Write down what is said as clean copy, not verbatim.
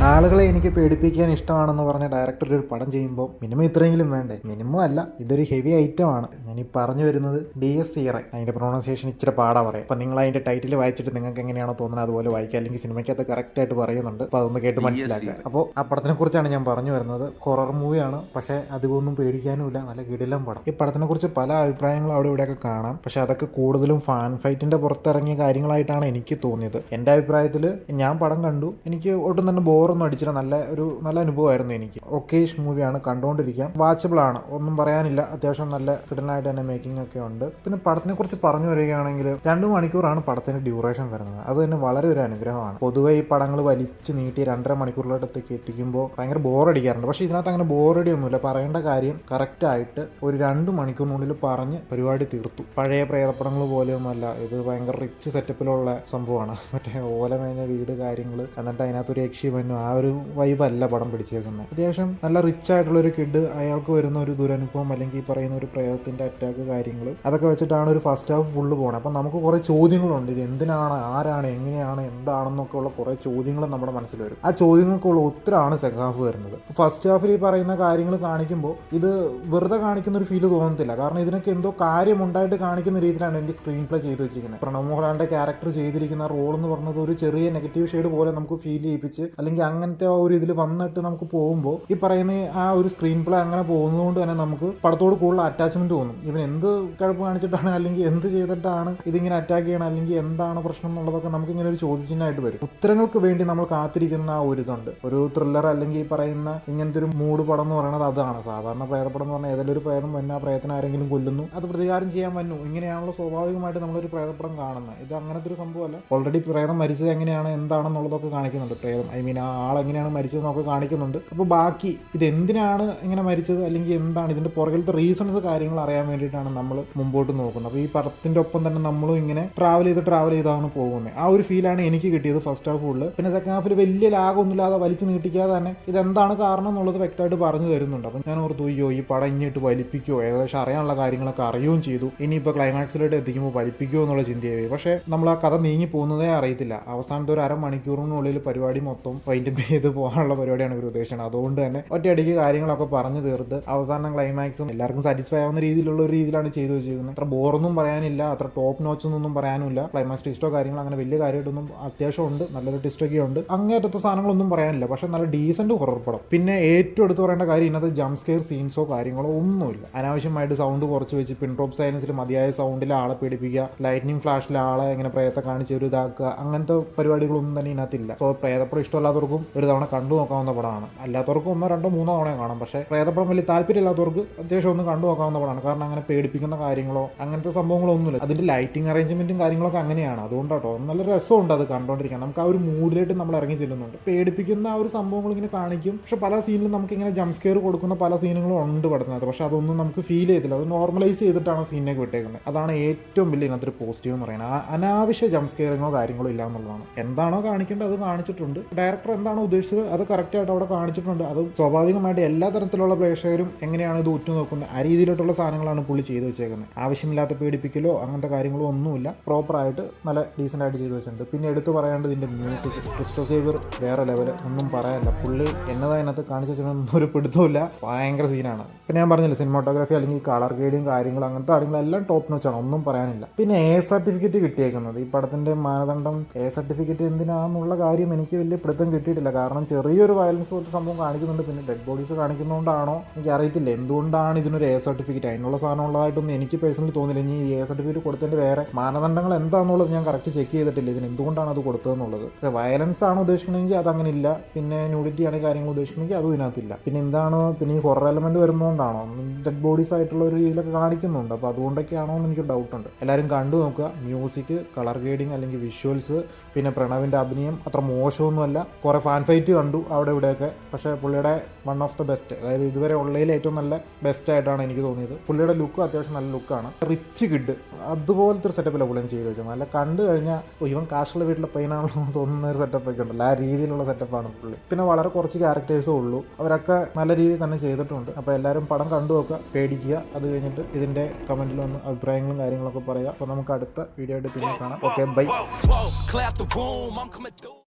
ആളുകളെ എനിക്ക് പേടിപ്പിക്കാൻ ഇഷ്ടമാണെന്ന് പറഞ്ഞ ഡയറക്ടർ ഒരു പടം ചെയ്യുമ്പോൾ മിനിമം ഇത്രയെങ്കിലും വേണ്ടേ? മിനിമം അല്ല, ഇതൊരു ഹെവി ഐറ്റം ആണ്. ഞാൻ ഈ പറഞ്ഞു വരുന്നത് DSCRI. അതിന്റെ പ്രൊണൗൺസിയേഷൻ ഇച്ചിരി പാടാ പറയാം. അപ്പം നിങ്ങൾ അതിന്റെ ടൈറ്റിൽ വായിച്ചിട്ട് നിങ്ങൾക്ക് എങ്ങനെയാണോ തോന്നുന്നത് അതുപോലെ വായിക്കുക, അല്ലെങ്കിൽ സിനിമയ്ക്കകത്ത് കറക്റ്റ് ആയിട്ട് പറയുന്നുണ്ട്. അപ്പോൾ അതൊന്ന് കേട്ട് മനസ്സിലാക്കുക. അപ്പോൾ ആ പടത്തിനെ കുറിച്ചാണ് ഞാൻ പറഞ്ഞു വരുന്നത്. ഹൊറർ മൂവിയാണ്, പക്ഷേ അധികമൊന്നും പേടിക്കാനുമില്ല. നല്ല കിടിലം പടം. ഈ പടത്തിനെ കുറിച്ച് പല അഭിപ്രായങ്ങളും അവിടെ ഇവിടെയൊക്കെ കാണാം, പക്ഷെ അതൊക്കെ കൂടുതലും ഫാൻ ഫൈറ്റിന്റെ പുറത്തിറങ്ങിയ കാര്യങ്ങളായിട്ടാണ് എനിക്ക് തോന്നിയത്. എൻ്റെ അഭിപ്രായത്തിൽ ഞാൻ പടം കണ്ടു, എനിക്ക് ഒട്ടും തന്നെ ബോറൊന്നും അടിച്ചില്ല. നല്ല അനുഭവമായിരുന്നു എനിക്ക്. ഒക്കേഷ് മൂവിയാണ്, കണ്ടുകൊണ്ടിരിക്കാം, വാച്ചബിൾ ആണ്, ഒന്നും പറയാനില്ല. അത്യാവശ്യം നല്ല കിടലായിട്ട് തന്നെ മേക്കിംഗ് ഒക്കെ ഉണ്ട്. പിന്നെ പടത്തിനെ കുറിച്ച് പറഞ്ഞു വരികയാണെങ്കിൽ 2 മണിക്കൂറാണ് പടത്തിന്റെ ഡ്യൂറേഷൻ വരുന്നത്. അത് തന്നെ വളരെ ഒരു അനുഗ്രഹമാണ്. പൊതുവെ ഈ പടങ്ങൾ വലിച്ച് നീട്ടി 2.5 മണിക്കൂറിലോട്ടത്തേക്ക് എത്തിക്കുമ്പോൾ ഭയങ്കര ബോറടിക്കാറുണ്ട്. പക്ഷേ ഇതിനകത്ത് അങ്ങനെ ബോറടി ഒന്നുമില്ല. പറയേണ്ട കാര്യം കറക്റ്റായിട്ട് ഒരു 2 മണിക്കൂറിനുള്ളിൽ പറഞ്ഞ് പരിപാടി തീർത്തു. പഴയ പ്രേതപ്പടങ്ങൾ പോലെയൊന്നുമല്ല ഇത്. ഭയങ്കര റിച്ച് സെറ്റപ്പിലുള്ള സംഭവമാണ്. മറ്റേ ഓലമേഞ്ഞ വീട് കാര്യങ്ങൾ, എന്നിട്ട് അതിനകത്തൊരു യക്ഷിമന്നു, ആ ഒരു വൈബല്ല പടം പിടിച്ചേക്കുന്നത്. അത്യാവശ്യം നല്ല റിച്ച് ആയിട്ടുള്ള ഒരു കിഡ്, അയാൾക്ക് വരുന്ന ഒരു ദുരനുഭവം അല്ലെങ്കിൽ ഈ പറയുന്ന ഒരു പ്രേതത്തിന്റെ അറ്റാക്ക് കാര്യങ്ങൾ, അതൊക്കെ വെച്ചിട്ടാണ് ഒരു ഫസ്റ്റ് ഹാഫ് ഫുള്ള് പോകണം. അപ്പം നമുക്ക് കുറേ ചോദ്യങ്ങളുണ്ട്. ഇത് എന്തിനാണ്, ആരാണ്, എങ്ങനെയാണ്, എന്താണെന്നൊക്കെ ഉള്ള കുറേ ചോദ്യങ്ങൾ നമ്മുടെ മനസ്സിൽ വരും. ആ ചോദ്യങ്ങൾക്കുള്ള ഉത്തരമാണ് സെക്കൻഡ് ഹാഫ് വരുന്നത്. ഫസ്റ്റ് ഹാഫിൽ ഈ പറയുന്ന കാര്യങ്ങൾ കാണിക്കുമ്പോൾ ഇത് വെറുതെ കാണിക്കുന്ന ഒരു ഫീല് തോന്നത്തില്ല. കാരണം ഇതിനൊക്കെ എന്തോ കാര്യമുണ്ടായിട്ട് കാണിക്കുന്ന രീതിയിലാണ് എനിക്ക് സ്ക്രീൻ പ്ലേ ചെയ്ത് വെച്ചിരിക്കുന്നത്. പ്രണവ് മോഹൻലാലിന്റെ ക്യാരക്ടർ ചെയ്തിരിക്കുന്ന റോൾ എന്ന് പറഞ്ഞത് ഒരു ചെറിയ നെഗറ്റീവ് ഷെയ്ഡ് പോലെ നമുക്ക് ഫീൽ ചെയ്യിപ്പിച്ച്, അല്ലെങ്കിൽ അങ്ങനത്തെ ആ ഒരു ഇതിൽ വന്നിട്ട് നമുക്ക് പോകുമ്പോൾ ഈ പറയുന്ന ആ ഒരു സ്ക്രീൻ പ്ലേ അങ്ങനെ പോകുന്നതുകൊണ്ട് തന്നെ നമുക്ക് പടത്തോട് കൂടുതൽ അറ്റാച്ച്മെന്റ് തോന്നും. ഇവൻ എന്ത് കുഴപ്പം കാണിച്ചിട്ടാണ്, അല്ലെങ്കിൽ എന്ത് ചെയ്തിട്ടാണ് ഇതിങ്ങനെ അറ്റാക്ക് ചെയ്യണം, അല്ലെങ്കിൽ എന്താണ് പ്രശ്നം എന്നുള്ളതൊക്കെ നമുക്ക് ഇങ്ങനെ ഒരു ചോദ്യചിഹ്നമായിട്ട് വരും. ഉത്തരങ്ങൾക്ക് വേണ്ടി നമ്മൾ കാത്തിരിക്കുന്ന ആ ഒരു ഇതുണ്ട്. ഒരു ത്രില്ലർ അല്ലെങ്കിൽ ഈ പറയുന്ന ഇങ്ങനത്തെ ഒരു മൂഡ് പടം എന്ന് പറയുന്നത് അതാണ്. സാധാരണ പ്രേതപ്പടം എന്ന് പറഞ്ഞാൽ ഏതെങ്കിലും ഒരു പ്രേതം വന്നു, ആ പ്രേതത്തിന് ആരെങ്കിലും കൊല്ലുന്നു, അത് പ്രതികാരം ചെയ്യാൻ വന്നു, ഇങ്ങനെയാണല്ലോ സ്വാഭാവികമായിട്ട് നമ്മളൊരു പ്രേതപ്പടം കാണുന്നത്. ഇത് അങ്ങനത്തെ ഒരു സംഭവമല്ല. ഓൾറെഡി പ്രേതം മരിച്ചത് എങ്ങനെയാണ്, എന്താണെന്നുള്ളതൊക്കെ കാണിക്കുന്നുണ്ട്. പ്രേതം ആ ആളെങ്ങനെയാണ് മരിച്ചതെന്നൊക്കെ കാണിക്കുന്നുണ്ട്. അപ്പോൾ ബാക്കി ഇതെന്തിനാണ് ഇങ്ങനെ മരിച്ചത്, അല്ലെങ്കിൽ എന്താണ് ഇതിന്റെ പുറകിലത്തെ റീസൺസ് കാര്യങ്ങൾ അറിയാൻ വേണ്ടിയിട്ടാണ് നമ്മൾ മുമ്പോട്ട് നോക്കുന്നത്. അപ്പോൾ ഈ പടത്തിന്റെ ഒപ്പം തന്നെ നമ്മളും ഇങ്ങനെ ട്രാവൽ ചെയ്താണ് പോകുന്നത്. ആ ഒരു ഫീലാണ് എനിക്ക് കിട്ടിയത് ഫസ്റ്റ് ഹാഫ് ഫുള്ള്. പിന്നെ സെക്കൻഡ് ഹാഫിൽ വലിയ ലാഗൊന്നുമില്ലാതെ വലിച്ചു നീട്ടിക്കാതെ തന്നെ ഇതെന്താണ് കാരണം എന്നുള്ളത് വ്യക്തമായിട്ട് പറഞ്ഞു തരുന്നുണ്ട്. അപ്പം ഞാൻ ഓർത്തു, അയ്യോ ഈ പടം ഇങ്ങോട്ട് വലിപ്പിക്കുമോ, ഏകദേശം അറിയാനുള്ള കാര്യങ്ങളൊക്കെ അറിയുകയും ചെയ്തു, ഇനിയിപ്പോൾ ക്ലൈമാക്സിലോട്ട് എത്തിക്കുമ്പോൾ വലിപ്പിക്കുമോ എന്നുള്ള ചിന്തയായി. പക്ഷേ നമ്മൾ ആ കഥ നീങ്ങി പോകുന്നതേ അറിയത്തില്ല. അവസാനത്തെ ഒരു 1/2 മണിക്കൂറിനുള്ളിൽ പരിപാടി മൊത്തം വൈൻഡപ്പ് ചെയ്ത് പോകാനുള്ള പരിപാടിയാണ് ഇവർ ഉദ്ദേശിച്ചത്. അതുകൊണ്ട് തന്നെ ഒറ്റയടിക്ക് കാര്യങ്ങളൊക്കെ പറഞ്ഞു തീർത്ത് അവസാനം ക്ലൈമാക്സും എല്ലാവർക്കും സാറ്റിസ്ഫൈ ആവുന്ന രീതിയിലുള്ള ഒരു രീതിയിലാണ് ചെയ്തു വെച്ചിരിക്കുന്നത്. അത്ര ബോറൊന്നും പറയാനില്ല, അത്ര ടോപ്പ് നോച്ച് ഒന്നും പറയാനില്ല. ക്ലൈമാക്സ് ട്വിസ്റ്റോ കാര്യങ്ങളോ അങ്ങനെ വലിയ കാര്യമായിട്ടൊന്നും, അത്യാവശ്യം ഉണ്ട്, നല്ലൊരു ട്വിസ്റ്റൊക്കെ ഉണ്ട്, അങ്ങേറ്റത്തെ സാധനങ്ങളൊന്നും പറയാനില്ല. പക്ഷെ നല്ല ഡീസന്റ് ഹൊറർ പടം. പിന്നെ ഏറ്റവും എടുത്ത് പറയേണ്ട കാര്യം ഇതിനകത്ത് ജംപ് സ്കെയർ സീൻസോ കാര്യങ്ങളോ ഒന്നുമില്ല. അനാവശ്യമായിട്ട് സൗണ്ട് കുറച്ച് വെച്ച് പിൻ ഡ്രോപ്പ് സൈലൻസിൽ മതിയായ സൗണ്ടിൽ ആളെ പേടിപ്പിക്കുക, ലൈറ്റ്നിങ് ഫ്ലാഷിൽ ആളെ ഇങ്ങനെ പ്രേതത്തെ കാണിച്ച് ഒരു ഇതാക്കുക, അങ്ങനത്തെ പരിപാടികളൊന്നും തന്നെ ഇതിനകത്തില്ല. സോ പ്രേതപ്പടം ഇഷ്ടമല്ലാത്തവർക്കും ഒരു തവണ കണ്ടു നോക്കാവുന്ന പടമാണ്. അല്ലാത്തവർക്കും 1, 2, 3 തവണ കാണാം. പക്ഷേ പ്രേതപ്പടം വലിയ താല്പര്യമില്ലാത്തവർക്ക് അത്യാവശ്യം ഒന്ന് കണ്ടു നോക്കാവുന്ന പടമാണ്. കാരണം അങ്ങനെ പേടിപ്പിക്കുന്ന കാര്യങ്ങളോ അങ്ങനത്തെ സംഭവങ്ങളോ ഒന്നുമില്ല. അതിന്റെ ലൈറ്റിംഗ് അറേഞ്ച്മെന്റും കാര്യങ്ങളൊക്കെ അങ്ങനെയാണ്. അതുകൊണ്ടാട്ടോ നല്ല രസമുണ്ട് അത് കണ്ടോണ്ടിരിക്കാൻ. നമുക്ക് ആ ഒരു മൂഡിലായിട്ട് നമ്മൾ ഇറങ്ങി ചെല്ലുന്നുണ്ട്. പേടിപ്പിക്കുന്ന ആ ഒരു സംഭവങ്ങൾ ഇങ്ങനെ കാണിക്കും. പക്ഷെ പല സീനിലും നമുക്ക് ഇങ്ങനെ ജംപ് സ്കെയർ കൊടുക്കുന്ന പല സീനുകളും ഉണ്ട് പടത്തിനകത്ത്. പക്ഷെ അതൊന്നും നമുക്ക് ഫീൽ ചെയ്തില്ല. അത് നോർമലൈസ് ചെയ്തിട്ടാണ് സീനൊക്കെ വിട്ടേക്കുന്നത്. അതാണ് ഏറ്റവും വലിയ ഇതിനകത്തൊരു പോസിറ്റീവ് എന്ന് പറയുന്നത്. അനാവശ്യ ജംപ് സ്കെയറിങ്ങോ കാര്യങ്ങളോ ഇല്ല എന്നുള്ളതാണ്. എന്താണോ കാണിക്കേണ്ടത് അത് കാണിച്ചിട്ടുണ്ട്. ഡയറക്ടർ എന്താണോ ഉദ്ദേശിച്ചത് അത് കറക്റ്റായിട്ട് അവിടെ കാണിച്ചിട്ടുണ്ട്. അത് സ്വാഭാവികമായിട്ട് എല്ലാ തരത്തിലുള്ള പ്രേക്ഷകരും എങ്ങനെയാണ് ഇത് ഉറ്റുനോക്കുന്നത് ആ രീതിയിലോട്ടുള്ള സാധനങ്ങളാണ് പുള്ളി ചെയ്തു വെച്ചേക്കുന്നത്. ആവശ്യമില്ലാത്ത പേടിപ്പിക്കലോ അങ്ങനത്തെ കാര്യങ്ങളോ ഒന്നുമില്ല. പ്രോപ്പറായിട്ട് നല്ല ഡീസൻ്റ് ആയിട്ട് ചെയ്തു വെച്ചിട്ടുണ്ട്. പിന്നെ എടുത്തു പറയേണ്ടത് ഇതിൻ്റെ മ്യൂസിക്. ക്രിസ്റ്റോ സേവ്യർ വേറെ ലെവൽ, ഒന്നും പറയാനില്ല. പുള്ളി എന്നതാ അതിനകത്ത് കാണിച്ചു വെച്ചിട്ടൊന്നും ഒരു പിടുത്തമില്ല. ഭയങ്കര സീനാണ്. പിന്നെ ഞാൻ പറഞ്ഞില്ല, സിനിമാറ്റോഗ്രാഫി അല്ലെങ്കിൽ കളർ ഗ്രേഡിങ് കാര്യങ്ങൾ അങ്ങനത്തെ കാര്യങ്ങളെല്ലാം ടോപ്പ് നോച്ചാണ്, ഒന്നും പറയാനില്ല. പിന്നെ A സർട്ടിഫിക്കറ്റ് കിട്ടിയേക്കുന്നത് ഈ പടത്തിന്റെ മാനദണ്ഡം A സർട്ടിഫിക്കറ്റ് എന്തിനാന്നുള്ള കാര്യം എനിക്ക് വലിയ പിടുത്തം കിട്ടിയിട്ടില്ല. കാരണം ചെറിയൊരു വയലൻസ് പോലത്തെ സംഭവം കാണിക്കുന്നുണ്ട്. പിന്നെ ഡെഡ് ബോഡീസ് കാണിക്കുന്നതുകൊണ്ടാണോ എനിക്ക് അറിയത്തില്ല എന്തുകൊണ്ടാണ് ഇതിനൊരു A സർട്ടിഫിക്കറ്റ്. അതിനുള്ള സാധനം ഉള്ളതായിട്ടൊന്നും എനിക്ക് പേഴ്സണലി തോന്നില്ല. ഇനി A സർട്ടിഫിക്കറ്റ് കൊടുത്തതിന്റെ വേറെ മാനദണ്ഡങ്ങൾ എന്താണെന്നുള്ളത് ഞാൻ കറക്റ്റ് ചെക്ക് ചെയ്തിട്ടില്ല, ഇതിന് എന്തുകൊണ്ടാണ് അത് കൊടുത്തതെന്നുള്ളത്. പക്ഷേ വയലൻസ് ആണ് ഉദ്ദേശിക്കണമെങ്കിൽ അത് അങ്ങനെ ഇല്ല. പിന്നെ ന്യൂഡിറ്റി ആണ് കാര്യങ്ങൾ ഉദ്ദേശിക്കണമെങ്കിൽ അതും ഇതിനകത്തില്ല. പിന്നെ എന്താണ്, പിന്നെ ഈ ഹൊറർ എലമെന്റ് വരുന്നതുകൊണ്ടാണോ, ഡെഡ് ബോഡീസ് ആയിട്ടുള്ള ഒരു രീതിയിലൊക്കെ കാണിക്കുന്നുണ്ട്. അപ്പോൾ അതുകൊണ്ടൊക്കെയാണോ എന്ന് എനിക്ക് ഡൗട്ട് ഉണ്ട്. എല്ലാവരും കണ്ടു നോക്കുക. മ്യൂസിക്, കളർ ഗ്രേഡിങ് അല്ലെങ്കിൽ വിഷ്വൽസ്, പിന്നെ പ്രണവിൻ്റെ അഭിനയം അത്ര മോശമൊന്നുമല്ല. കുറേ ഫാൻ ഫൈറ്റ് കണ്ടു അവിടെ ഇവിടെയൊക്കെ. പക്ഷേ പുള്ളിയുടെ 1 ഓഫ് ദ ബെസ്റ്റ്, അതായത് ഇതുവരെ ഉള്ളതിൽ ഏറ്റവും നല്ല ബെസ്റ്റ് ആയിട്ടാണ് എനിക്ക് തോന്നിയത്. പുള്ളിയുടെ ലുക്ക് അത്യാവശ്യം നല്ല ലുക്കാണ്. റിച്ച് കിഡ് അതുപോലത്തെ ഒരു സെറ്റപ്പില്ല പുള്ളിനെ ചെയ്ത് വെച്ചത്. നല്ല കണ്ടു കഴിഞ്ഞാൽ ഇവൻ കാശുള്ള വീട്ടിലെ പയ്യനാണല്ലോ തോന്നുന്ന ഒരു സെറ്റപ്പൊക്കെ ഉണ്ടല്ലോ, ആ രീതിയിലുള്ള സെറ്റപ്പാണ് പുള്ളി. പിന്നെ വളരെ കുറച്ച് ക്യാരക്ടേഴ്സേ ഉള്ളൂ, അവരൊക്കെ നല്ല രീതിയിൽ തന്നെ ചെയ്തിട്ടുണ്ട്. അപ്പോൾ എല്ലാവരും പടം കണ്ടു നോക്കുക, പേടിക്കുക. അത് കഴിഞ്ഞിട്ട് ഇതിൻ്റെ കമൻറ്റിൽ വന്ന് അഭിപ്രായങ്ങളും കാര്യങ്ങളൊക്കെ പറയുക. അപ്പോൾ നമുക്ക് അടുത്ത വീഡിയോ ആയിട്ട് പിന്നെ കാണാം. Okay, by.